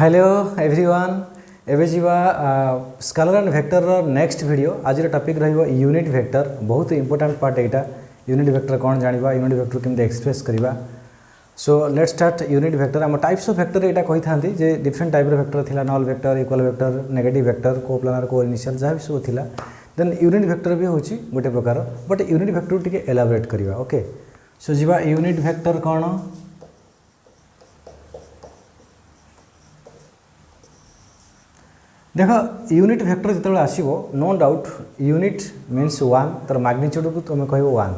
Hello everyone एबे जीवा scalar and vector next video आज टॉपिक रहिबो यूनिट वेक्टर बहुत इंपोर्टेंट पार्ट एटा यूनिट वेक्टर कौन जानिबा यूनिट वेक्टर केमते एक्सप्रेस करिबा so let's start unit vector हम टाइप्स ऑफ वेक्टर एटा कहि थांती जे डिफरेंट टाइप रो वेक्टर थिला null vector equal vector negative vector coplanar को इनिशियल जहाँ भी सब थिला देन यूनिट वेक्टर भी होची गोटे प्रकार बट यूनिट वेक्टर टिके एलाबोरेट करिबा ओके सो जीवा यूनिट वेक्टर कौन देख यूनिट वेक्टर जिते आसो no doubt unit means one तार मैग्नीट्यूड को तुम कह वन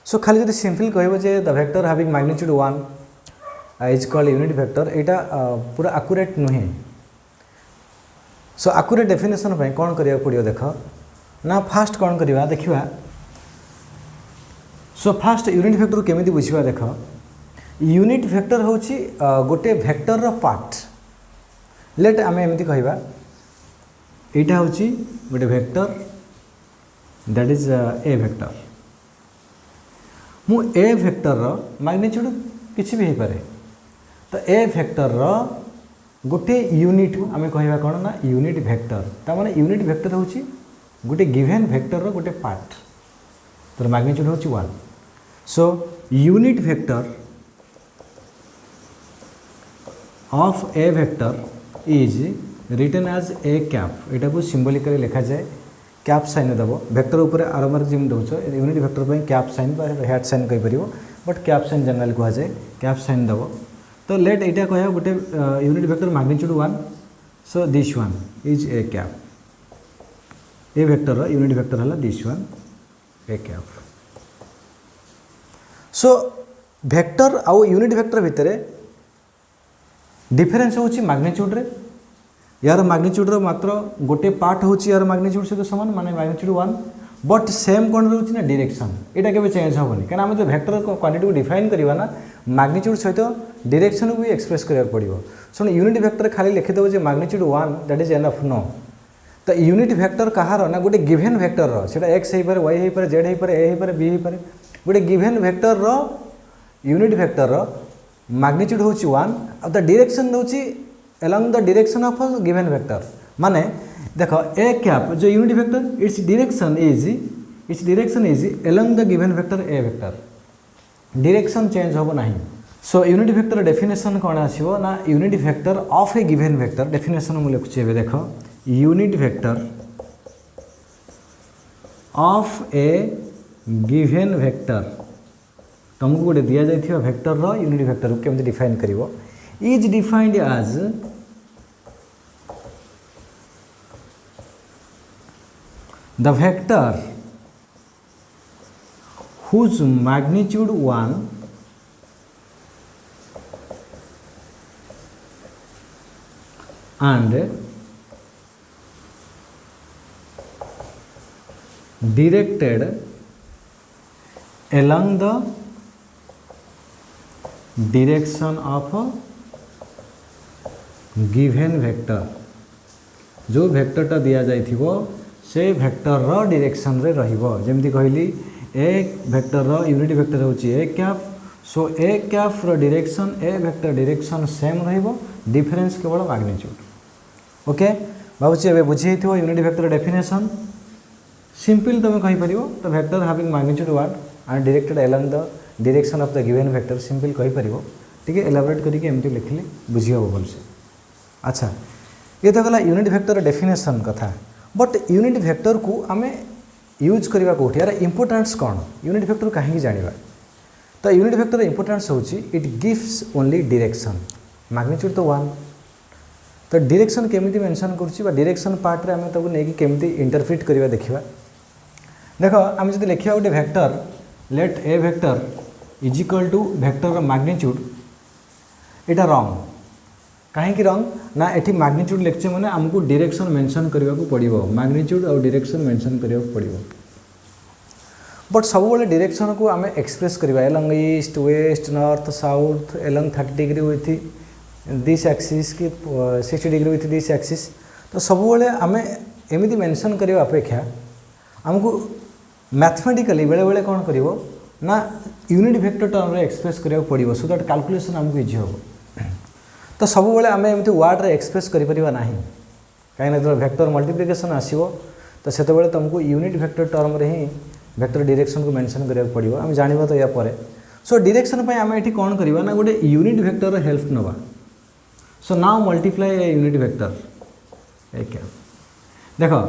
सो खाली जब सिंपल कह the vector having magnitude one is called unit vector यहाँ पूरा आकुरेट नुहे सो आकुरेट डेफिनेशन पे कौन करिया पड़ो देख ना फास्ट कौन करवा देखा सो फास्ट यूनिट वेक्टर केमी बुझा देख यूनिट वेक्टर हूँ गोटे वेक्टर पार्ट लेट आम एमती कहवा यहाँ हूँ गोटे vector that is A vector मु ए वेक्टर मैग्नीट्यूड किसी भी हो पारे तो ए वेक्टर गोटे यूनिट आम कहवा कौन ना यूनिट वेक्टर तार यूनिट वेक्टर हूँ गोटे गिवेन वेक्टर गोटे पार्ट तो मैग्नीट्यूड हूँ one so unit vector of a vector is written as a cap यहाँ को सिंबलिकली लिखा जाए कैप साइन दब वेक्टर उपर आरंभ जमी दौच यूनिट वेक्टर पर कैप साइन हेड साइन कहीपर बट कैप साइन जनरल कह जाए कैप साइन दब तो लेट यहाँ कह गोटे unit vector magnitude one so this one is A cap A vector unit vector है this one A cap so vector आउ यूनिट वेक्टर भितर डिफरेन्स हूँ मैग्नीट्यूड रे यार मैग्नीट्यूड मात्र गोटे पार्ट हूँ यार मैग्नीट्यूड सहित सामान माने मैग्नीट्यूड वन बट सेम कौन रोचे ना डायरेक्शन यहाँ के चेंज हेनी कहीं आम जो वेक्टर क्वांटिटी को डिफाइन करवा ना मैग्नीट्यूड सहित डायरेक्शन को भी एक्सप्रेस करा पड़ो शुण यूनिट वेक्टर खाली लिखिदेव जो magnitude one that is enough नो तो यूनिट वेक्टर कहार ना गोटे गिवेन वेक्टर से एक्स हो पारे वाई हो पारे जेड हो पारे ए हो पारे बी हो पारे गोटे given vector unit vector magnitude हूँ वन आ द डायरेक्शन हूँ along the direction of a given vector माने देखो ए कैप जो unit vector its direction is along the given vector A vector direction change होबो नहीं सो unit vector definition कौन आसीबो ना unit vector of a given vector definition मु लिखुछि एबे देखो unit vector of a given vector तुमको गोटे दिया जाइथिबा वेक्टर रो यूनिट वेक्टर को केमते define करिवो is defined as the vector whose magnitude 1 and directed along the direction of a given vector जो वेक्टरटा दि जाइथिबो से वेक्टर रो डायरेक्शन रे रहिबो जेमति कहली ए वेक्टर रो यूनिट वेक्टर होची ए cap so A cap row direction A vector direction same रहिबो difference केवल magnitude okay बाबूजी एबे बुझिथिबो यूनिट वेक्टर डेफिनेशन सिंपल तुम कहि परिबो तो vector having magnitude 1 and directed along the direction of the given vector simple कहि परिबो ठीक है एलाबोरेट करके एमती लिखले बुझियो बोल से अच्छा ये तो गला यूनिट वेक्टर डेफिनेशन कथा बट यूनिट वेक्टर को आम यूज करवा कौटी यार इंपोर्टेंस कौन यूनिट वेक्टर कहीं जाना तो यूनिट वेक्टर इंपोर्टेंस होची it gives only direction magnitude तो वन तो डायरेक्शन केमिति मेंशन करूची बा डायरेक्शन पार्ट रे आम तब नहीं केमिति इंटरप्रिट करवा देखा देख आम जब लिखा गोटे vector let a vector is equal to vector magnitude यहाँ रंग कहीं रंग ना एटी मैग्नीट्यूड लिखचे मैंने आमको डायरेक्शन मेंशन करने को पड़ो मैग्नीट्यूड और डायरेक्शन मेंशन करने को पड़ो बट सब डायरेक्शन को आम एक्सप्रेस करवा along east west north south along 30 degree with this axis कि 60 डिग्री विथ दिस एक्सिस तो सब आम एमती मेंशन करने अपेक्षा आमको मैथमेटिकली बेले बेले कौन कर ना यूनिट वेक्टर टर्म रे एक्सप्रेस करने को पड़ो सो दैट कैलकुलेशन आमको इजी हम तो सब बेले आम एमती वार्ड रे एक्सप्रेस करिपरिबा नाही कहीं जो वेक्टर मल्टीप्लिकेशन आसीबो तो सेते बेले तुमको यूनिट वेक्टर टर्म रे ही वेक्टर डायरेक्शन को मेंशन करिया पड़िबो हम जानिबा तो या परे सो डायरेक्शन पय आम एठी कोन करबा ना गोटे यूनिट वेक्टर हेल्प नबा so now multiply a unit vector ए क्या देखो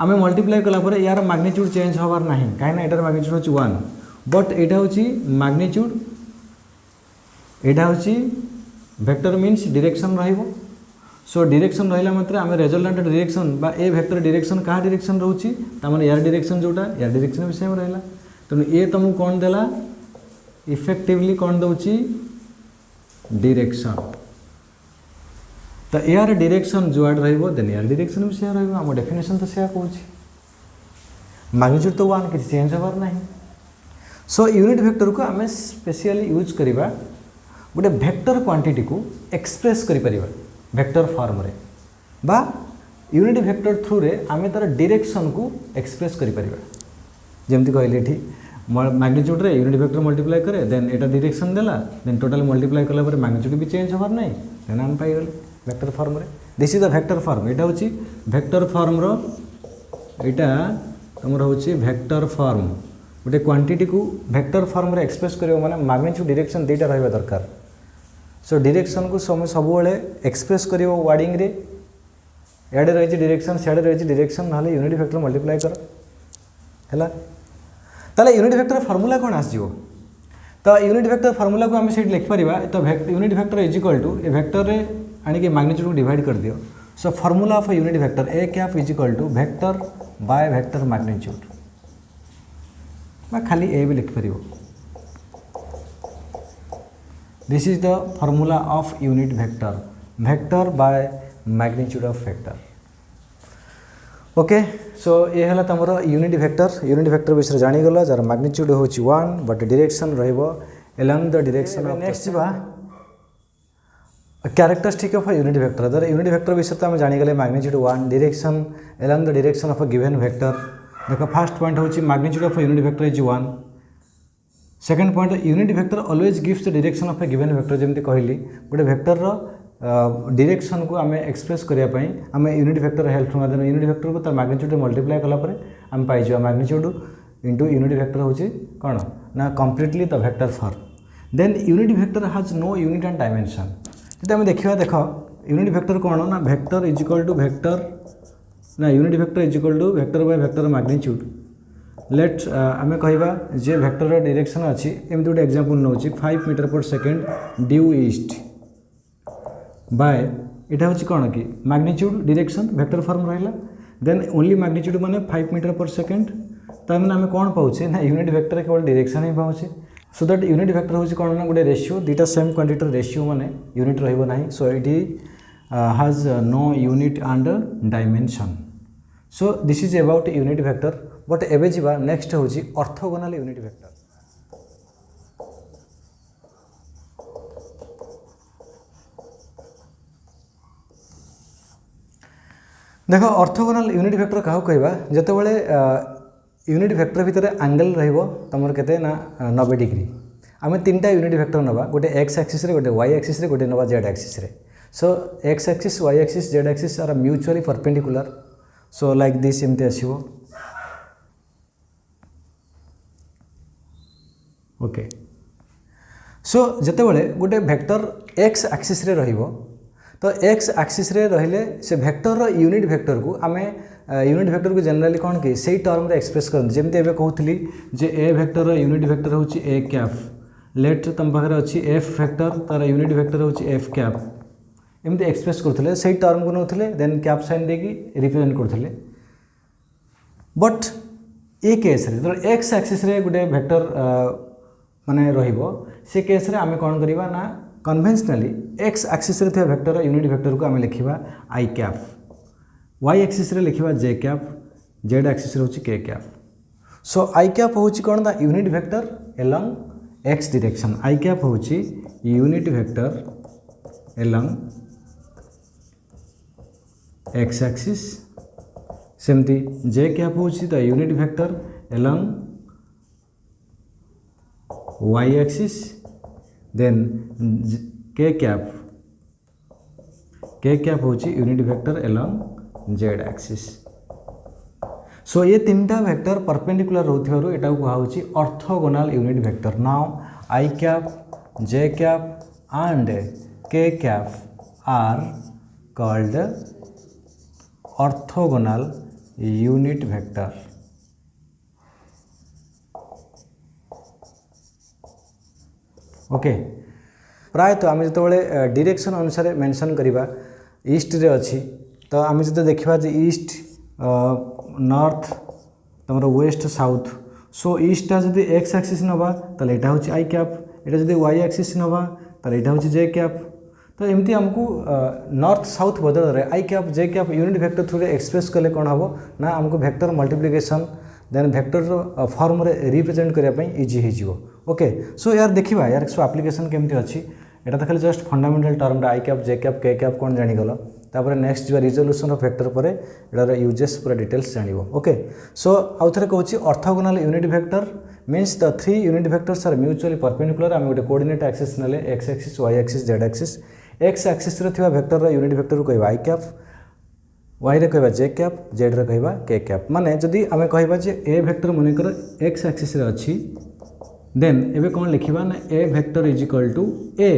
आम मल्टीप्लाई कला पर यार मैग्नीट्यूड चेंज होबार नाही कहीं एटार मैग्नीट्यूड होची 1 बट एटा होची मैग्नीट्यूड एटा होची वेक्टर मीन्स डायरेक्शन रहिबो सो डायरेक्शन रहिला मात्र आम रिजल्टेंट डायरेक्शन बा ए वेक्टर डायरेक्शन का डायरेक्शन रहउची तामाने यार डायरेक्शन जोटा यार डायरेक्शन भी सेम रहिला तनु ए तुमको कोन देला इफेक्टिवली कोन दउची डायरेक्शन तो यार डायरेक्शन जो आड रहिबो देन यार डायरेक्शन भी सेम रहिबो हम डेफिनेशन तो सेया कहउची मैग्नीट्यूड तो 1 किसी चेंज होबार नाही सो यूनिट वेक्टर को आम स्पेशली यूज करिबा गोटे वेक्टर क्वांटिटी को एक्सप्रेस करि परिबा वेक्टर फॉर्म रे बा यूनिट वेक्टर थ्रू रे आमे तार डायरेक्शन को एक्सप्रेस करि परिबा जेमति कहले एठी मैग्नीट्यूड रे यूनिट वेक्टर मल्टीप्लाई करे देन एटा डायरेक्शन देला देन टोटल मल्टीप्लाई कला पर मैग्नीट्यूड भी चेंज होबार नाही देन हम पाई गेले वेक्टर फॉर्म रे this is the vector form एटा होची वेक्टर फॉर्म रो एटा हमर होची वेक्टर फॉर्म गोटे क्वांटिटी को वेक्टर फॉर्म रे एक्सप्रेस करियो माने मैग्नीट्यूड डायरेक्शन देटा रहबा दरकार सो डायरेक्शन को सब बेले एक्सप्रेस करियो वार्डिंग रे याडे रही डायरेक्शन सियाडे रही डायरेक्शन ना यूनिट वेक्टर मल्टीप्लाई कर हैला ताले यूनिट वेक्टर फार्मूला कोन आसीबो तो यूनिट वेक्टर फार्मूला को आम से लिख परिबा तो unit vector is equal to A vector रे आनी मैग्नीट्यूड को डिवाइड कर दियो so formula of unit vector A cap is equal to vector by vector magnitude खाली ए भी लिख परिबो this is the formula of unit vector vector by magnitude of vector okay so ये है तुम यूनिट वेक्टर विषय जानीगल jar magnitude हूँ 1 but direction रहिबो along the direction of next जीवा कैरेक्टरिस्टिक ऑफ यूनिट वेक्टर दर यूनिट वेक्टर विषय तो आम जानीगले magnitude 1 direction along the direction of a given vector देखो फर्स्ट पॉइंट हूँ magnitude of unit vector is 1 second point unit vector always gives the direction of a given vector जमती कहली गोटे वेक्टर डायरेक्शन को आम एक्सप्रेस करने आम unit vector help ना यूनिट वेक्टर को तार मैग्नीट्यूड मल्टीप्लाई कलापर आम पाइजा मैग्नीट्यूड इंटू यूनिट वेक्टर हूँ कौन ना completely the vector form then unit vector has no unit and dimension जो आम देखा देख यूनिट वेक्टर कौन ना vector is equal to vector ना unit vector is equal to vector by vector magnitude let आम कहवा जे वेक्टर डायरेक्शन अच्छी एमती गोटे एग्जांपल नौ 5 मीटर पर सेकेंड ड्यू ईस्ट बाय यहाँ हूँ कौन कि मैग्नीट्यूड डायरेक्शन वेक्टर फॉर्म रहा देन ओनली मैग्नीट्यूड माने 5 मीटर पर सेकेंड तमें आम कौन पाचे ना यूनिट वेक्टर केवल डायरेक्शन ही पाचे सो दैट यूनिट वेक्टर हूँ कौन ना गोटे रेशियो दुटा सेम क्वांटिटी रेशियो माने यूनिट रहा सो ये has no unit and dimension so this is about unit vector but एबे जीवा नेक्स्ट हूँ ऑर्थोगोनल यूनिट वेक्टर देख ऑर्थोगोनल यूनिट वेक्टर क्या कहवा जिते बड़े यूनिट वेक्टर भितर एंगल रम के ना 90 डिग्री आम 3टा यूनिट वेक्टर नवा गोटे एक्स एक्सिस रे गोटे वाई एक्सिस रे गोटे नवा जेड एक्सिस रे so X axis Y axis Z axis are mutually perpendicular so like this एमती आसीबो ओके सो जिते बड़े गोटे वेक्टर एक्स एक्सिस रे रहिबो तो एक्स एक्सिस रे रहिले से वेक्टर रो यूनिट वेक्टर को आमे यूनिट वेक्टर को जनरली कौन कि सही टर्म रे एक्सप्रेस करते जमती एबे कहूली जे ए वेक्टर रो यूनिट वेक्टर होची ए कैप लेट तुम पाखे अच्छी एफ वेक्टर तार यूनिट वेक्टर होची एफ कैप एमती एक्सप्रेस करते सही टर्म को नौले देन कैप साइन देकी रिप्रेजेंट करते बट ए केस रे जो एक्स एक्सिस रे गोटे वेक्टर माने रहिबो से केस रे आमे कौन करबा ना कन्वेंशनली एक्स एक्सिस रे थे वेक्टर यूनिट वेक्टर को आम लिखा आई कैप वाई एक्सिस रे लिखा जे कैप जेड एक्सिस रे के कैप सो आई कैप हूँ कौन the unit vector along X direction I cap हूँ unit vector along X axis सेमती जे कैप हूँ the unit vector along Y axis then K cap K cap होची unit vector along Z axis. So ये तीनटा vector perpendicular रोथिबारु एटा को होची orthogonal unit vector. Now I cap, J cap and K cap are called orthogonal unit vector. Okay, प्राय तो आम जो डायरेक्शन अनुसार मेंशन करवा ईस्ट रे अच्छी तो आम जो देखा ईस्ट नॉर्थ तुम वेस्ट साउथ। सो ईस्टा जब एक्स एक्सिस नवा तो यहाँ हूँ आई कैप, यहाँ जब वाई एक्सिस नवा तो यहाँ हूँ जे कैप। तो एमती आमको नॉर्थ साउथ बदल में I cap J cap unit vector through express कले कौन हम ना आमको vector multiplication then vector form रे रिप्रेजेंट करने इजी हो। ओके, सो यार देखा यार सो एप्लिकेशन केमती अच्छी एटा तो खाली जस्ट फंडामेंटल टर्म आई cap J cap K cap कौन जानीगल। तापर नेक्स्ट जो रिजोल्यूशन ऑफ वेक्टर पर एटार यूजेस पूरा डिटेल्स जानिबो। ओके, सो आउ थे कहूँ orthogonal unit vector means the three unit vectors are mutually perpendicular. आम गोटे कोऑर्डिनेट एक्सिस नेले X axis Y axis Z axis. X axis रे थिबा वेक्टर यूनिट वेक्टर को कहबा आई कैप, वाई रे कहबा जे कैप, जेड रे कहबा के कैप। माने जदि आमे कहबा जे ए वेक्टर मनकर एक्स एक्सिस रे अछि देन एबे कौन लिखा ना A vector is equal to ए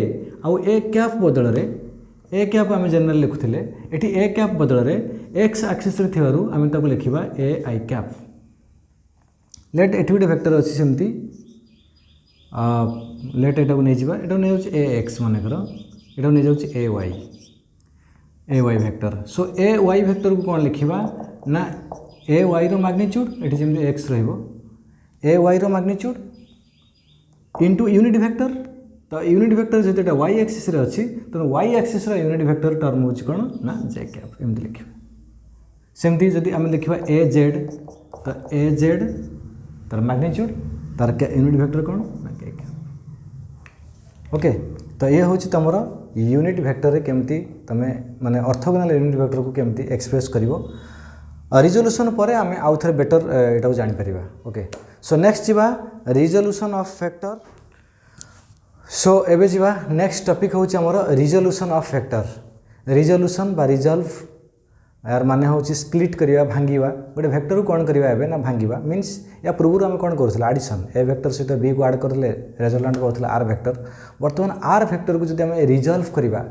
आउ ए कैप बदल रे ए कैप आम जनरल लिखुले एटी ए कैप बदल रे एक्स एक्सिस रे थिबारु आम ताको लिखिबा ए आई कैप। लेट एटी गोटे वेक्टर अच्छी सेमती लेट एटा को नहीं जावा एटा नहीं जाउछ ए एक्स मानकर एटा नहीं जाउछ A Y vector. So A Y vector को कौन लिखिबा ना ए वाई रो मैग्नीट्यूड एटी जेमती एक्स रहइबो ए वाई रो मैग्नीट्यूड इंटू यूनिट वेक्टर। तो यूनिट वेक्टर जो वाई एक्सिस रे अच्छी तो Y axis unit vector term हो कौन ना जे कैप एमती लिखा। सेमती जदि आम देखा ए जेड तो ए जेड तार मैग्नीट्यूड तार यूनिट वेक्टर कौन ना के कैप। ओके, तो ये हूँ तुम यूनिट वेक्टर केमती तुम माने ऑर्थोगोनल यूनिट वेक्टर को केमती एक्सप्रेस करिवो। रिजोल्यूशन पर आम आउ थे बेटर एटा जापर। ओके, सो नेक्स्ट जीवा रिजोल्यूशन ऑफ वेक्टर। सो एबे जीवा नेक्स्ट टॉपिक हूँ आमर रिजोल्यूशन ऑफ वेक्टर। रिजोल्यूशन बा रिजल्व यार माने हूँ स्प्लिट करवा भांगा गोटे वेक्टर को कौन करवा एबे ना भांगा मीन्स या पूर्व आम कौन करूँ आडिशन ए वेक्टर सहित बी को आड करले रेजल्टेंट करूँ आर वेक्टर। बर्तमान आर वेक्टर को जब आम रिजल्व करवा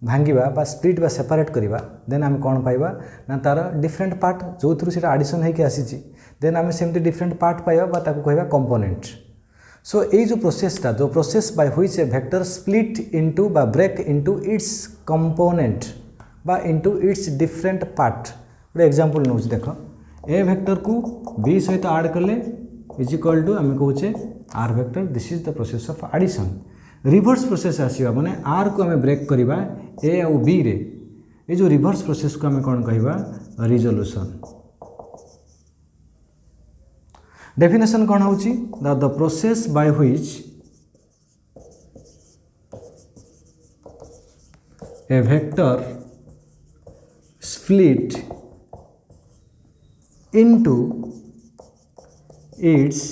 भांगा बा स्प्लिट बा सेपरेट करवा देन आम कौन पाइबा ना तार डिफरेंट पार्ट जो थ्रू से आडिशन होकर आसी देन आम सेमती डिफरेंट पार्ट पाइबा बा ताको कहबा कंपोनेंट। सो ये जो प्रोसेसटा जो process by which A vector split into बा ब्रेक इनटू इट्स कंपोनेंट बा इनटू इट्स डिफरेंट पार्ट। गोटे एग्जांपल नौ देख ए वेक्टर को बी सहित आड कले इज इक्वल टू आम कहूचे R vector. This is the process of addition. Reverse process आसवा माने आर को आम ब्रेक करवा ए आउ बी रे ये जो रिवर्स प्रोसेस को आम कौन कहवा रिजोल्यूशन। डेफिनेशन कौन होची the process by which A vector split into its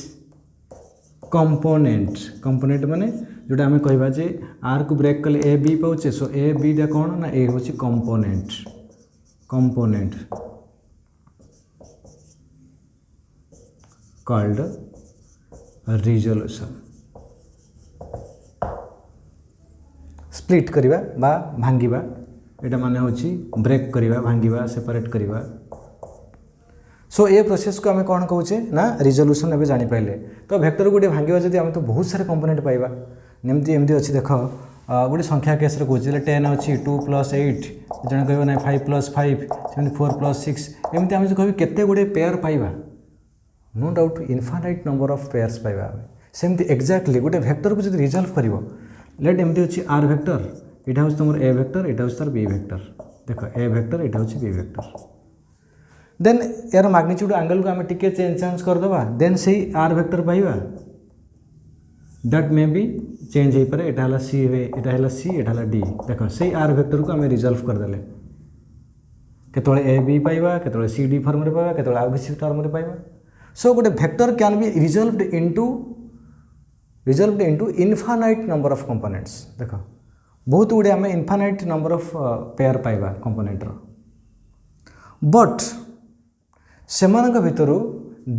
component माने जोटा आम कहवा जे आर को ब्रेक कले ए बी पाचे। सो ए बी टा कौन ना ए हूँ कंपोनेंट कॉल्ड रिजोल्यूशन। स्प्लिट करवा बा भांगा एटा माने होची ब्रेक करवा भांगा सेपरेट करवा। सो ये प्रोसेस को आम कौन कहूचे ना रिजोल्यूशन एवं जापारे। तो वेक्टर गोटे भांगा जब आम तो बहुत सारे कंपोनेंट पाइबा निमती एमती अच्छी देख गोटे संख्या केस कहूँ 10 अच्छी 2 + 8 जन कह ना 5 + 5 सेमती 4 + 6 एमती आम कह केते गुड़े पेयर पाइबा no doubt infinite number of pairs पाइबा। सेमती एक्जाक्टली गोटे वेक्टर को जब रिजल्व कर लेट एमती अच्छी आर वेक्टर यहाँ हूँ तुम ए वेक्टर यहाँ हूँ तार बी वेक्टर। देख ए वेक्टर यहाँ हूँ बी वेक्टर देन यार मैग्नीट्यूड एंगल को आम टिके चेंज करदे देन से आर वेक्टर पाइबा दैट मे बी चेंज हो पारे। यहाँ सी यहाँ सी यहाँ डी देख से आर वेक्टर को आम रिजल्व करदे केतले ए बी पाइबा केतले सी डी फॉर्म रे पाइबा केतले आउ किसी फॉर्म रे पाइबा। सो गोटे vector can be resolved into infinite number of components. देख बहुत गुड़े आम इनफाइनाइट नंबर ऑफ पेयर पाइबा कंपोनेंट रो बट सेमानक भितरु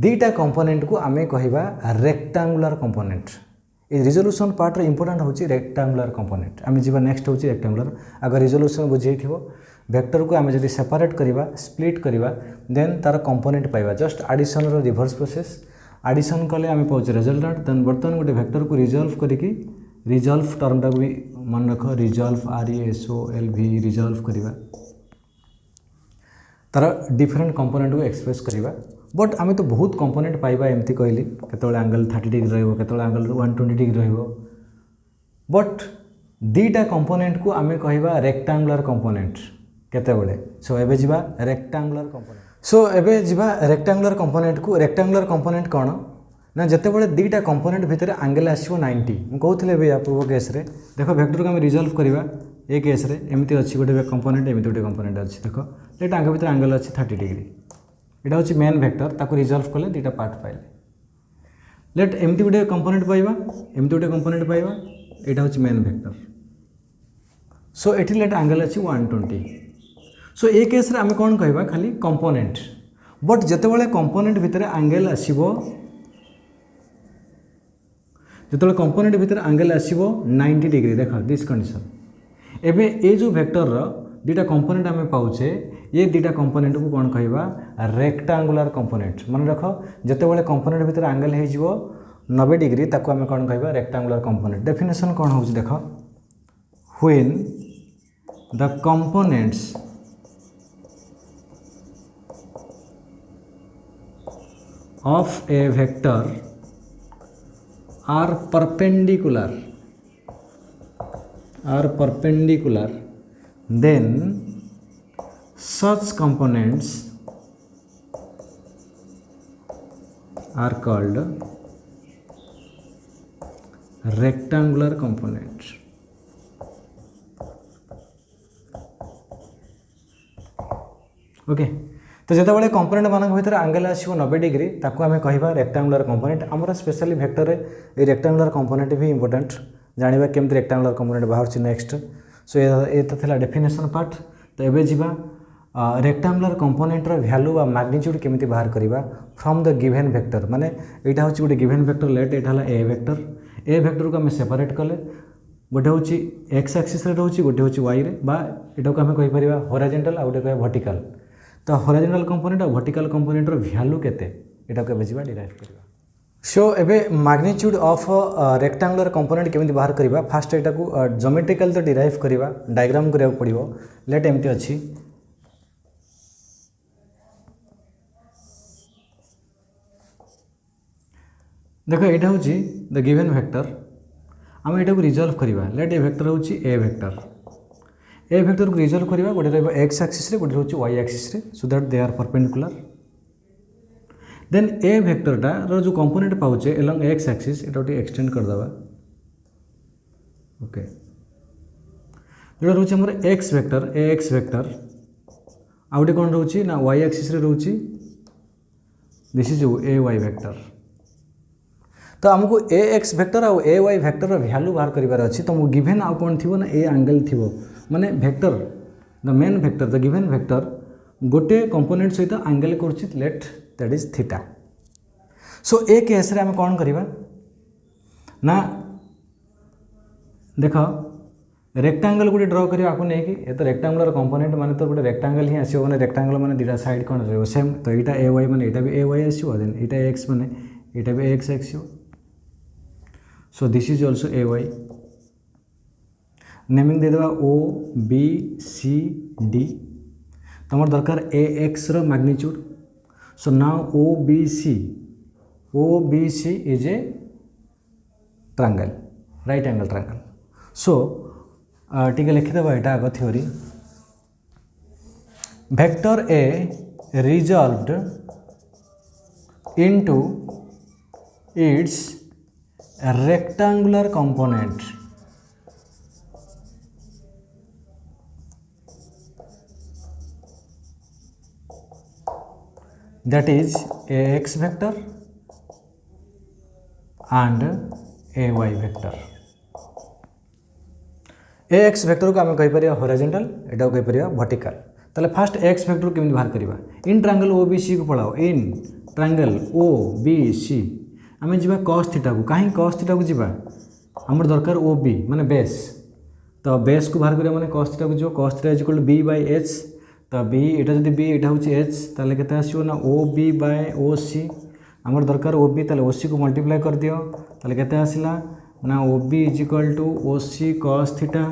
दीटा कंपोनेंट को आमे कहिबा रेक्टांगुलर कंपोनेंट ए रिजोल्यूशन पार्ट रो इंपोर्टेंट होची रेक्टांगुलर कंपोनेंट आमे जीवा नेक्स्ट होची रेक्टांगुलर अगर रिजोल्यूशन बुझेई थिबो वेक्टर को आमे जदि सेपरेट करिबा स्प्लिट करिबा देन तार कंपोनेंट पाइबा जस्ट एडिशन रो रिवर्स प्रोसेस एडिशन कले आमे पाउछ रिजल्टेंट देन बर्तन गोटे वेक्टर को रिजॉल्व करिकि रिजॉल्व टर्म टा भी मन रख रिजॉल्व RESOLV रिजॉल्व करिबा तार डिफरेंट कंपोनेंट को एक्सप्रेस करिबा बट आमे तो बहुत कंपोनेंट पाइबा एमती कहली केतोले एंगल 30 डिग्री रहइबो केतोले एंगल 120 डिग्री रहइबो बट दीटा कंपोनेंट को आमे कहिबा रेक्टांगुलर कंपोनेंट केतेबेले सो एबे जिबा रेक्टांगुलर कंपोनेंट सो एबे जिबा रेक्टांगुलर कंपोनेंट कोन ना जेतेबेले दीटा कंपोनेंट भितर एंगल आसीबो 90 म कहउथले बे पूर्व केस रे देखो वेक्टर को आमे रिजॉल्व करिबा ए केस रे एमती अछि गोटे कंपोनेंट एमती गोटे कंपोनेंट अछि देखो लेट आंग भितर एंगल अछि 30 डिग्री एटा होची मेन वेक्टर ताको रिजॉल्व कले दीटा पार्ट पाइले लेट एमती गोटे कंपोनेंट पाइबा एमती गोटे कंपोनेंट पाइबा एटा होची मेन वेक्टर सो एठी लेट एंगल अछि 120 सो ए केस रे आमे कोन कहबा खाली कंपोनेंट बट जेतेबेले कंपोनेंट भितर एंगल आसीबो जेतेबेले कंपोनेंट भितर एंगल आसीबो 90 डिग्री देखो दिस कंडीशन एबे ए जो वेक्टर रो दीटा कंपोनेंट आमे पाउछे ये दीटा कंपोनेंट को कोन कहबा रेक्टांगुलर कंपोनेंट मन रखो जेतेबेले कंपोनेंट भितर एंगल हे जिवो 90 डिग्री ताको आमे कोन कहबा रेक्टांगुलर कंपोनेंट डेफिनेशन कोन होउछ देखो when the components of a vector are perpendicular then such components are called rectangular components okay तो जितेबाला कंपोनेंट मान भर एंगल आसो 90 डिग्री ताको आम कह रेक्टांगुलर कंपोनेंट आमर स्पेशली वेक्टर ये रेक्टांगुलर कंपोनेंट भी इंपोर्टेंट जाना केमती रेक्टांगुलर कंपोनेंट बाहर नेक्स्ट सो ये तो था डेफिनेशन पार्ट तो ये जीवा रेक्टांगुलर कंपोनेंटर वैल्यू व मैग्नीट्यूड केमती बाहर करवा फ्रॉम द गिवन वेक्टर माने यहाँ हूँ गोटे गिवन वेक्टर लेट यहाँ ए वेक्टर को आम सेपरेट कले गोटे हूँ एक्स एक्सिस रोचे गोटे हूँ वाई रे बा यहाँ को आम कहीपर हॉरिजॉन्टल आ गोटे कह वर्टिकल तो हॉरिजॉन्टल कंपोनेंट और वर्टिकल कंपोनेंट वैल्यू केते एटा को बेजिबा डिराइव करबा सो एबे मैग्नीट्यूड ऑफ रेक्टांगुलर कंपोनेंट केमिति बाहर करबा फास्ट एटा को ज्योमेट्रिकल तो डिराइव करबा डायग्राम करिया पड़िबो लेट एमती अछि देखो एटा होची द गिवन वेक्टर हम एटा को रिजॉल्व करबा लेट ए वेक्टर होची ए वेक्टर को रिजॉल्व करबा गोटे रहबो एक्स एक्सिस रे गोटे होची वाई एक्सिस रे so that they are perpendicular then a vector टा रो जो कंपोनेंट पाउचे अलोंग एक्स एक्सिस एटा गोटे एक्सटेंड कर दबा ओके जो रोचे हमर एक्स वेक्टर आ गोटे कोन रोची ना वाई एक्सिस रे रोची this is A Y vector तो आमको ए एक्स वेक्टर आ ए वाई वेक्टर वैल्यू बाहर करिवार अछि तो गिवन आ कोन थिबो ना ए एंगल थिबो माने vector the main vector the given vector गोटे कंपोनेंट सहित एंगल करछि let that is theta so ए केस रे हम कोन करिबा ना देखो रेक्टेंगल गोटे ड्रॉ करिया आको नै कि ए तो रेक्टेंगुलर कंपोनेंट माने तो गोटे रेक्टेंगल ही आसीबो माने रेक्टेंगल माने दीटा साइड कोन रहबो सेम तो एटा ए वाई माने एटा भी ए वाई आसीबो देन एटा एक्स माने एटा भी एक्स आसीबो so this is also A Y naming दे देवा ओ बी सी डी तमर दरकार ए एक्स रो magnitude so now O B C is a triangle right angle triangle so टिके लिखिदेवा यहाँ आग theory vector A resolved into its rectangular component that is ax vector and ay vector A X vector को आम कहीपर horizontal एटा को कहीपर vertical ताले fast x vector को केମିତି बाहर करवा इन ट्रायंगल ओ बी सी को पढ़ाओ इन ट्रायंगल ओ बी सी आम जा cos थीटा को कहीं cos थीटा को जीवा आमर दरकार ओ बी माने बेस तो बेस को बाहर करिया माने cos थीटा को जो cos theta is equal to B by H तो बी एटा जदी बी एटा होची एच ताले केते आसीबो ना ओ बी बाय ओ सी आमर दरकार ओ बी ताले ओ सी को मल्टीप्लाई कर दियो ताले केते आसिला ना O B is equal to O C cos theta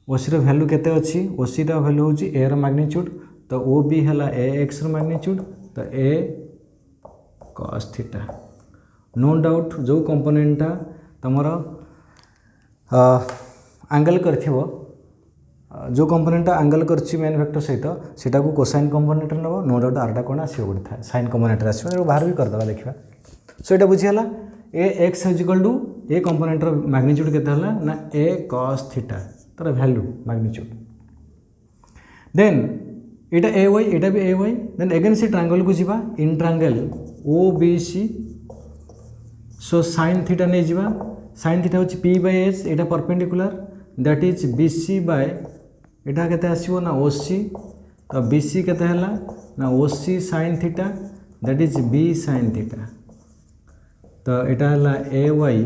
O C रो वैल्यू केते अछि ओ सी रो वैल्यू होची ए रो मैग्नीट्यूड तो ओ बी हला ए एक्स रो मैग्नीट्यूड तो A cos theta no doubt जो कंपोनेंटा तमर एंगल करथिबो जो कंपोनेंटा एंगल करछि मेन वेक्टर सहित सेटा को कोसाइन कंपोनेंट नबो नो डाउट आरटा कोन आसीबो गुड था साइन कंपोनेंट आसीबो बाहर भी कर दबा देखिबा सो एटा बुझी हला A X is equal to A component रो मैग्नीट्यूड केते हला ना ए cos थीटा तार वैल्यू मैग्नीट्यूड देन एटा ए वाई एटा भी A Y then again say triangle को जीवा in triangle O B C so sin theta नहीं जीवा sin थीटा होची p बाय h एटा perpendicular that is bc by एटा केते आसीबो ना oc तो bc केते हला ना oc sin theta that is b sin theta तो एटा हला ay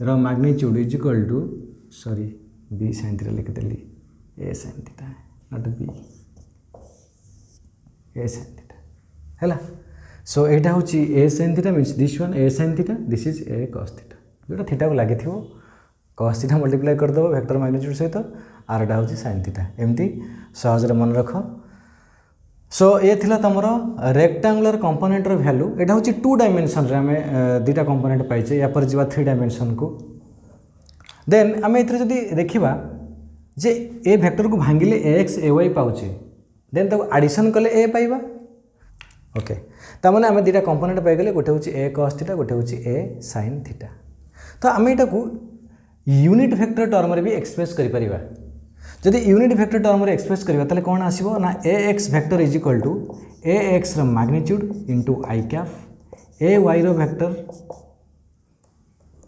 रो magnitude is equal to sorry b sin theta लिख देली a sin theta not b a sin theta हला सो एटा होची a sin theta means this one a sin theta this is a cos theta जोटा theta को लागे थिवो cos theta multiply कर दबो वेक्टर मैग्नीट्यूड सहित आर एटा होची sin थीटा एमती सहज रे मन रख सो ये थिला तमरो रेक्टेंगुलर कंपोनेंट रो वैल्यू एटा होची 2 डायमेंशन रे हमें दुटा कंपोनेंट पाइचे या पर जीवा 3 डायमेंशन को देन हमें इथरे जदी देखिबा जे ए वेक्टर को भांगिले ax ay पाउचे देन तब एडिशन कले a पाइबा ओके तामाने आम दुटा कंपोनेंट पाइगले गोटे हूँ ए cos थीटा गोटे हूँ ए sin थीटा तो आम यहाँ यूनिट वेक्टर टर्म रे भी एक्सप्रेस करिपरिबा जदि यूनिट वेक्टर टर्म रे एक्सप्रेस करिबा ताले कोन आसीबो ना ए x vector is equal to A x रो magnitude into I cap A Y रो vector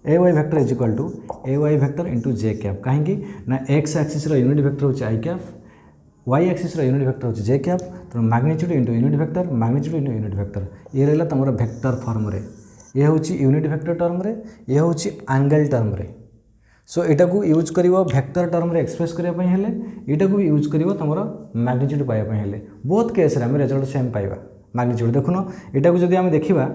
A Y vector is equal to A Y vector into J cap कहीं ना एक्स एक्सिस रो यूनिट वेक्टर होची आई कैप वाई एक्सिस रो unit vector होची J cap तो magnitude into unit vector magnitude into unit vector ये रहला तमरो vector form रे ये होची यूनिट वेक्टर टर्म रे ये होची एंगल टर्म रे सो एटा को यूज करिवो वेक्टर टर्म रे एक्सप्रेस करिया पई हेले एटा को यूज करिवो तमरो मैग्नीट्यूड पाया पई हेले बोथ केस रे हम रिजल्ट सेम पाइबा मैग्नीट्यूड देखुनो एटा को जदी हम देखिबा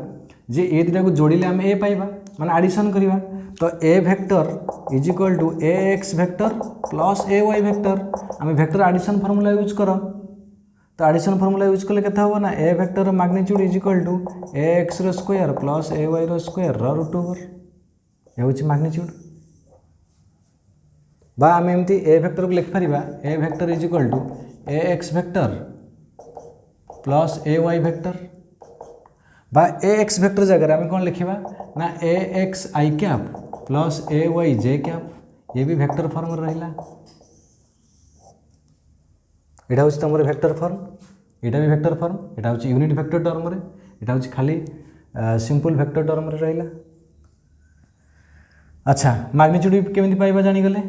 जे ए दिटा को जोड़िले हम ए पाइबा माने एडिशन करिबा तो A vector is equal to A x vector plus A Y vector हम वेक्टर एडिशन फार्मूला यूज करो तो एडिशन फार्मूला यूज कले केता हो ना A vector magnitude is equal to A x रो स्क्वायर प्लस ए वाई रो स्क्वायर रो रूट ओवर ये होची मैग्नीट्यूड बा आम एमती ए वेक्टर को लिख परिबा A vector is equal to A x vector plus A Y vector बा ए एक्स वेक्टर जगह आम कौन लिखा ना ए एक्स आई कैप प्लस ए वाई जे कैप ये भी वेक्टर फॉर्म रहा एटा हूँ तुम वेक्टर फॉर्म एटा भी वेक्टर फॉर्म एटा हूँ यूनिट वेक्टर टर्म रे एटा हूँ खाली सिंपल वेक्टर टर्म रे रहा अच्छा मैग्नीट्यूड केमिति पाइबा जानी गले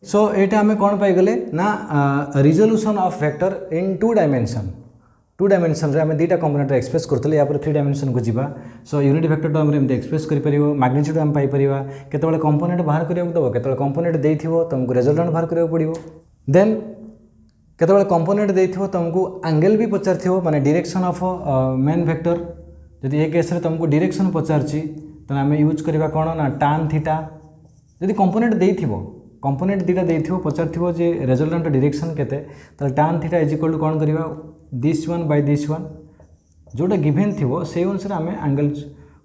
सो एटा आमे कौन पाइगले ना resolution of vector in 2 dimension रे आमे दुटा कंपोनेंट एक्सप्रेस करतले या पर 3 डायमेंशन को जीवा सो यूनिट वेक्टर टर्म रे एमते एक्सप्रेस करि परिबो मैग्नीट्यूड हम पाइ परिबा केतबेले कंपोनेंट बाहर करियो दबो केतबेले कंपोनेंट देइथिबो तुमको रिजल्टेंट बाहर करियो पड़िबो देन केतबेले कंपोनेंट देइथिबो तुमको एंगल भी पचारथिबो माने डायरेक्शन ऑफ मेन वेक्टर जदि ए केस रे तुमको डायरेक्शन पचारछि तो आम यूज करवा कौन ना tan थीटा जदि कंपोनेंट देइथिबो कंपोनेंट दुटा देइथिबो पचारथिबो जे रिजल्टेंट डायरेक्शन केते त tan theta is equal to कौन करवा this one by this one जोटा गिवन थिबो से अनुसार आम एंगल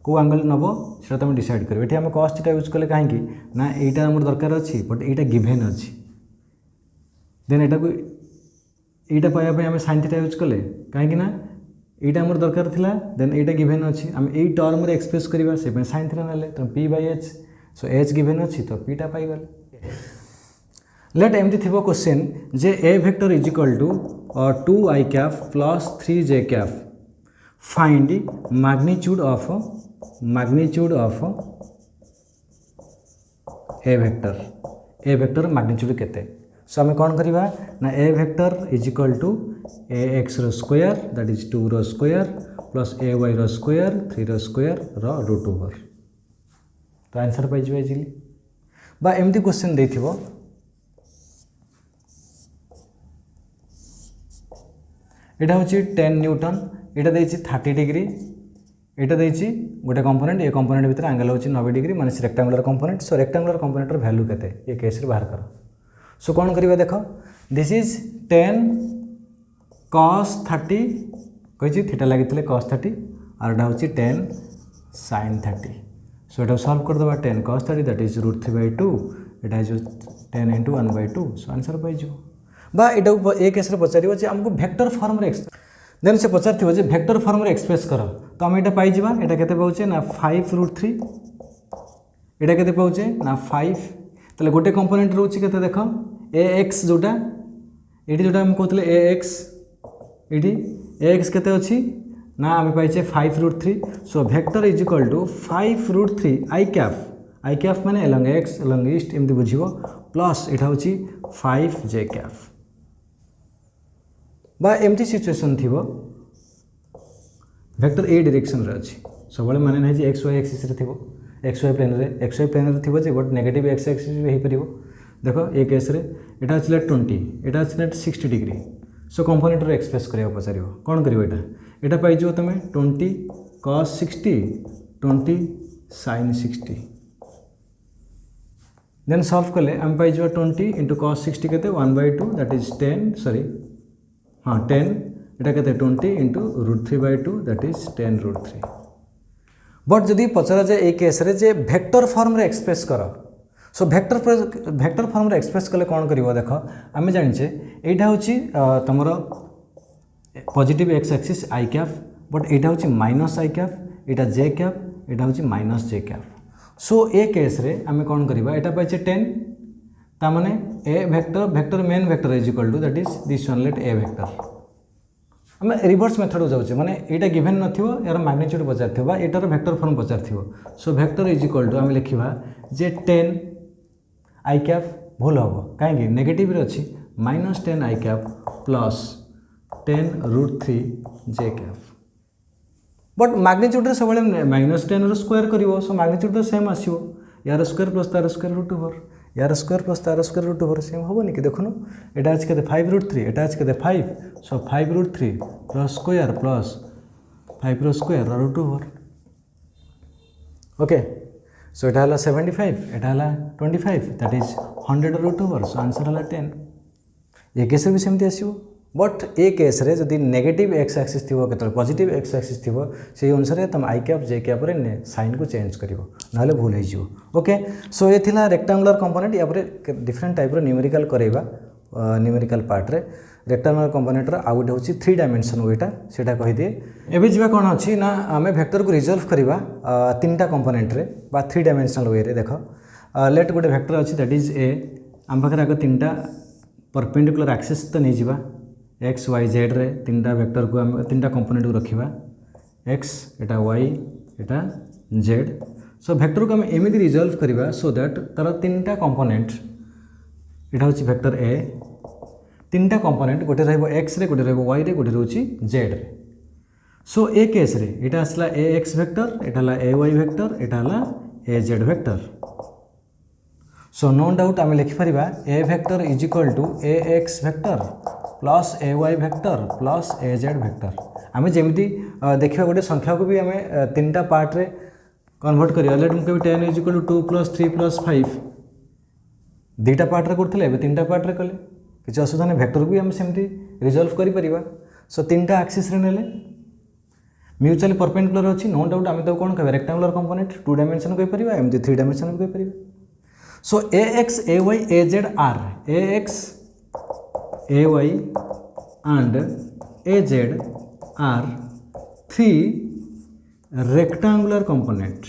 को एंगल नबो सेटा तुम डिसाइड करबे एठी हम cos थीटा यूज कले काहे ना एटा हमर दरकार अछि बट एटा गिवन अछि देन एटा को एटा पाया पे हम sin थीटा यूज कले काहे ना एटा हमर दरकार थिला देन एटा गिवन अछि हम ए टर्म रे एक्सप्रेस करबा से sin थीटा नले तो p by h so h given अछि तो p टा पाइ गले लेट एमती थिबो क्वेश्चन जे a vector is equal to 2i cap plus 3j cap find magnitude of a vector A vector magnitude केते सो आम कौन करवा ना A vector is equal to A X square that is 2 रो square plus ए Y रो square 3 रो square root over तो answer पाई easily बा एमती क्वेश्चन देथिबो एटा होची 10 न्यूटन एटा देछि 30 डिग्री एटा देछि गोटे कंपोनेंट ए कंपोनेंट भितर एंगल होची 90 डिग्री माने rectangular component so rectangular component र वैल्यू केते ये केस रे बाहर करो सो कौन करिवा देखो दिस इज 10 cos 30 कहिछि थीटा लागितले cos 30 और एटा होछि 10 sin 30 सो एटा सॉल्व कर दबा 10 cos 30 that is √3/2 Etah is 10 * 1/2 so answer पाइ जो बा एटा ए केस रे पचारिबो जे हमको वेक्टर फॉर्म रे देन से पचारथिबो जे वेक्टर फॉर्म रे एक्सप्रेस करो तो हम एटा पाइ जिबा एटा केते पाउचे ना 5√3 एटा केते पाउचे ना 5 तले गोटे कंपोनेंट रहउची केते देखो ax जोटा एटी जोटा हम कहतले ax एटी ax केते अछि ना हम पाइचे 5√3 so vector is equal to 5√3 i cap माने along x along east एमति बुझिबो प्लस एटा होची 5j कैप बा एमती सिचुएशन थिबो वेक्टर ए डायरेक्शन रे अछि सबले माने नै जे xy एक्सिस रे थिबो xy प्लेन रे थिबो जे बट नेगेटिव x एक्सिस रे हे परिबो देखो ए केस रे एटा अछि 20 एटा अछि 60 डिग्री सो कंपोनेंट रे एक्सप्रेस करियो पचारियो कोन करियो एटा पाइ जो तमे 20 cos 60 20 sin 60 देन सॉल्व कले हम पाइ जो 20 * cos 60 केते 1/2 दैट इज 10 सॉरी हाँ 10 एटा केते 20 * √3/2 दैट इज 10√3 बट जदि पचरा जाए ए केस रे जे वेक्टर फॉर्म रे एक्सप्रेस करो सो वेक्टर फॉर्म रे एक्सप्रेस कले कौन करिवो देखो आमे जानिछे एटा होची तमरो positive x axis i cap but एटा होची माइनस आई कैप एटा जे कैप एटा होची माइनस जे कैप सो ए केस रे आमे कौन करिवा एटा पाइछे 10 ता माने a vector main vector is equal to that is this one let a vector हमें रिवर्स मेथड जाऊे माने एटा गिवन नथिबो यार मैग्नीट्यूड पचारथिबो बा एटार वेक्टर फॉर्म पचारथिबो so vector is equal to आमे लिखिबा जे 10 आई कैप भूल हम कहीं नेगेटिव रे अछि -10 i cap plus 10√3 j cap but magnitude रे सबले -10 रो स्क्वायर करिवो सो मैग्नीट्यूड तो सेम आसीबो यार स्क्वायर प्लस तार स्क्वायर रूट ओवर यार स्क्वायर प्लस तार स्क्वायर रूट ओवर सेम होबो कि देखुनु एटा अछि केते 5√3 एटा अछि केते 5 सो 5√3 प्लस स्क्वायर प्लस 5 रो square root over okay so एटा हला 75 एटा हला 25 that is 100 root over so answer हला 10 ए केस भी सेमती आसीबो बट ए केस रे जदि नेगेटिव एक्स एक्सिस थिबो केतल पॉजिटिव एक्स एक्सिस थिबो से अनुसार तुम आई कैप जे कैप रे साइन को चेंज करिवो नाले भूल होई जिवो ओके सो ए थिला रेक्टेंगुलर कंपोनेंट या पर डिफरेंट टाइप रो न्यूमेरिकल करैबा न्यूमेरिकल पार्ट रे रेक्टेंगुलर कंपोनेंट रो आउट होची 3 डायमेंशन वेटा सेटा कहि दे एबे जिबा कोन अछि ना हमें वेक्टर को रिजॉल्व करिबा तीनटा कंपोनेंट रे बा 3 डायमेंशनल वे रे देखो लेट गोटे वेक्टर अछि दैट इज ए हम पाखरे आगे तीनटा परपेंडिकुलर एक्सिस तो नै जिबा एक्स वाई जेड रे तीनटा वेक्टर को हम तीनटा कंपोनेंट को रखिबा एक्स एटा वाई एटा जेड सो वेक्टर को हम एमिति रिजॉल्व करिबा सो दैट तार तीनटा कंपोनेंट एटा होची वेक्टर ए तीनटा कंपोनेंट गोटे रहबो एक्स रे गोटे रहबो वाई रे गोटे रहउची जेड रे सो ए केस रे एटा असला ए एक्स वेक्टर एटा ला ए वाई वेक्टर एटा ला a z vector so no doubt आम लिखिपर a vector is equal to A x vector plus A Y vector plus A z vector आम जमी देखा गोटे संख्या को भी आम तीनटा पार्ट रे कन्वर्ट करिया लेट मुझे 10 इज इक्वल टू 2 + 3 + 5 दुईटा पार्ट रे करथिले एबे तीनटा पार्ट रे कले किछ असुविधा नै वेक्टर भी हम सेमती रिजॉल्व करि परिबा सो तीनटा एक्सिस रे नेले म्यूचुअली परपेंडिकुलर अछि नो डाउट आम तो कोन कहबे रेक्टेंगुलर कंपोनेंट 2 डायमेंशन कहि परिबा एमती 3 डायमेंशन कहि परिबा so a x a y a z are a x a y and a z are 3 rectangular component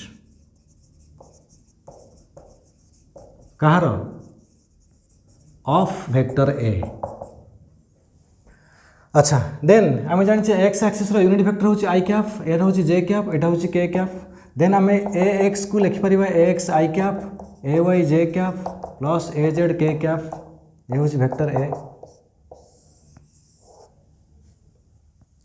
कहार ऑफ वेक्टर ए अच्छा देन आम जानी एक्स एक्सिस यूनिट वेक्टर हूँ आई कैप ए हूँ जे कैप एटा हूँ के कैप देन आम ए एक्स को लिखिपर a x I cap A Y J cap plus A z k cap ये हूँ वेक्टर ए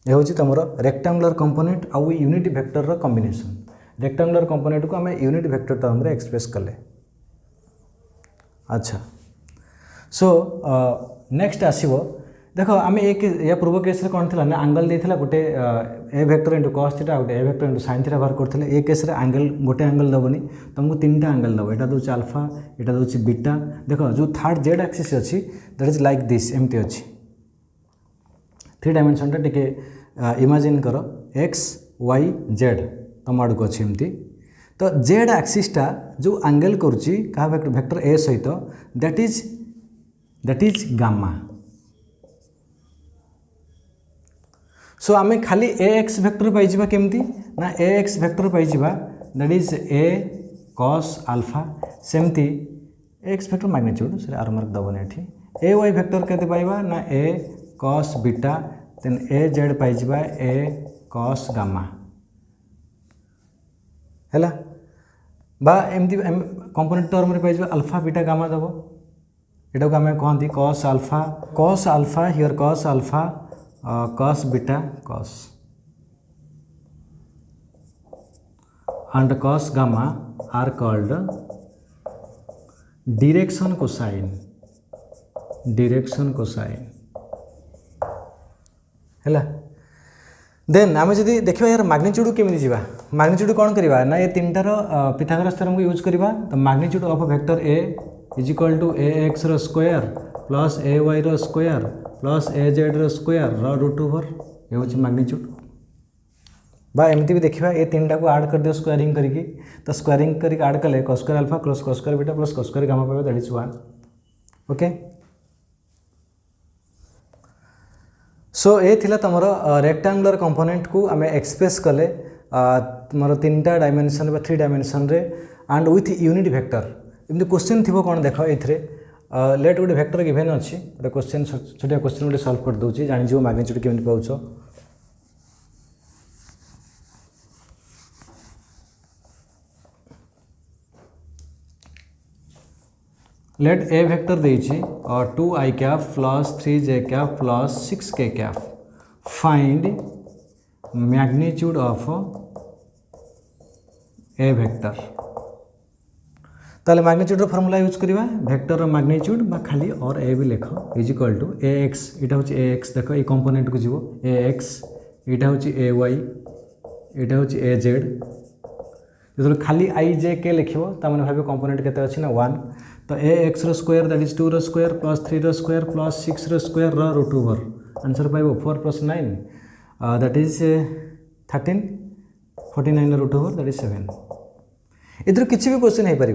ये हूँ तुम रेक्टांगुलर कंपोनेंट आउ यूनिट वेक्टर रो कॉम्बिनेशन रेक्टांगुलर कंपोनेंट को आम यूनिट वेक्टर टर्म रे एक्सप्रेस कले। अच्छा सो नेक्स्ट आसो देख आम एक या पूर्व केस कौन थी ना आंगल देता गोटे ए वेक्टर इंटू कॉस थीटा गोटे ए वेक्टर इंटू साइन थीटा बाहर करते ए केस आंगल गोटे आंगल दबनी तुमको तीन टा आंगल दब यहाँ दूसरी अल्फा यहाँ दूसरी बीटा देख जो थर्ड जेड एक्सिस अच्छी दैट इज लाइक दिस एमती अच्छी 3 डायमेंशन टे इमेजिन कर एक्स वाई जेड तुम आड़ को अच्छी एमती तो जेड एक्सिसटा जो आंगल करुच्ची क्या वेक्टर ए सहित दैट इज गामा। सो आमे खाली ए एक्स वेक्टर पाइबा केमती ना ए एक्स वेक्टर पाइबा that is a cos alpha सेमती एक्स वेक्टर मैग्नीट्यूड से आर मार्क दबनी ये ए वाई वेक्टर केते पाइबा ना a cos beta then a z पाइबा ए कॉस गामा हैला बा एमती कंपोनेंट टर्म रे पाइबा अल्फा बीटा गामा दबो एटा को आमे कहंती cos alpha here cos alpha cos beta cos and cos gamma are called direction cosine हैला देन आम जब देखा यार मैग्नीट्यूड केमी जावा मैग्नीट्यूड कौन करवा ना ये तीन टार पिथागोरस थ्योरम को यूज करवा तो magnitude of vector A is equal to A x रो स्क्वायर प्लस ए वाई रो स्क्वायर प्लस ए जेड रो स्क्वायर रूट ओवर ये हूँ मैग्नीट्यूड बा एमती भी देखा ये तीन टा को ऐड कर दियो स्क्वायरिंग करके तो स्क्वायरिंग करके ऐड कले cos square alpha plus cos square beta plus cos square gamma पाइबा दैट इज 1 ओके। सो ये थिला तमर रेक्टांगुलर कंपोनेंट को आम एक्सप्रेस कले तुम 3टा डायमेंशन 3 डायमेंशन रे एंड विथ यूनिट वेक्टर एमती क्वेश्चन थी कौन देख ये लेट गोटे वेक्टर गिवेन अच्छी गोटे क्वेश्चन छोटिया क्वेश्चन गोटे सॉल्व कर दूसरी जानी मैग्नीट्यूड केमती पाउछ लेट ए वेक्टर देछि 2i cap plus 3j cap plus 6k cap find magnitude of a vector ताले मैग्नीट्यूड फॉर्मूला यूज करवा वेक्टर मैग्नीट्यूड बा खाली और ए भी लिख is equal to A x यहाँ हूँ ए एक्स देख ये कंपोनेंट को जीव ए एक्स यहाँ हूँ ए वाई यहाँ हूँ ए जेड जो खाली आई जे के लिख ताने भाव कंपोनेंट केते अच्छी ना 1 तो ए एक्स रो स्क्वायर दैट इज 2 रो स्क्वायर प्लस 3 रो स्क्वायर प्लस 6 रो स्क्वायर रूट ओवर आंसर पाइब 4 + 9 that is 13 49 root over that is 7 इधर किसी भी क्वेश्चन हो पार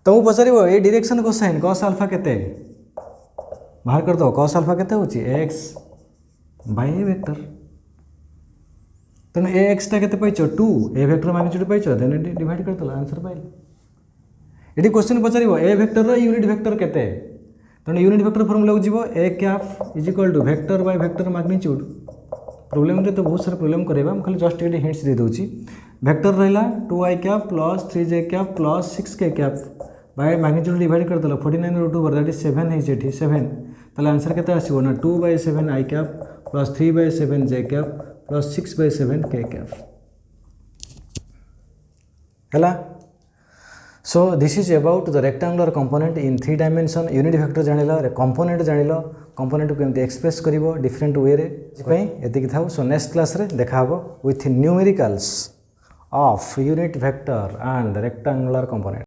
तुमको पचार ये डायरेक्शन कोसाइन cos अल्फा केते बाहर कर दो cos अल्फा केते होची x बाय ए वेक्टर तेन ए एक्स टा केते पाइछो 2 ए वेक्टर मैग्नीट्यूड पाइछो देन डिवाइड कर दला आंसर पाइल एटी क्वेश्चन पचारिबो ए वेक्टर रो यूनिट वेक्टर केते तेन यूनिट वेक्टर फॉर्मूला को जीवो a cap is equal to vector by vector magnitude problem रे तो बहुत सारा प्रॉब्लम करेबा हम खाली जस्ट ये हिंट्स दे दोची वेक्टर रहा 2i cap plus 3j cap plus 6k cap by magnitude divide कर दला 49 रूट ओवर दैट इज 7 है जेठी 7 ताले आंसर केते आसीबो ना 2/7 i cap plus 3/7 j cap plus 6/7 k cap हैला। So this is about the rectangular component in 3 dimension unit vector जानिलो component जानिलो कंपोनेंट को केमती एक्सप्रेस करिवो डिफरेंट वे रे पई एतिक थाउ। सो नेक्स्ट क्लास रे देखा हबो with numericals of unit vector and rectangular component.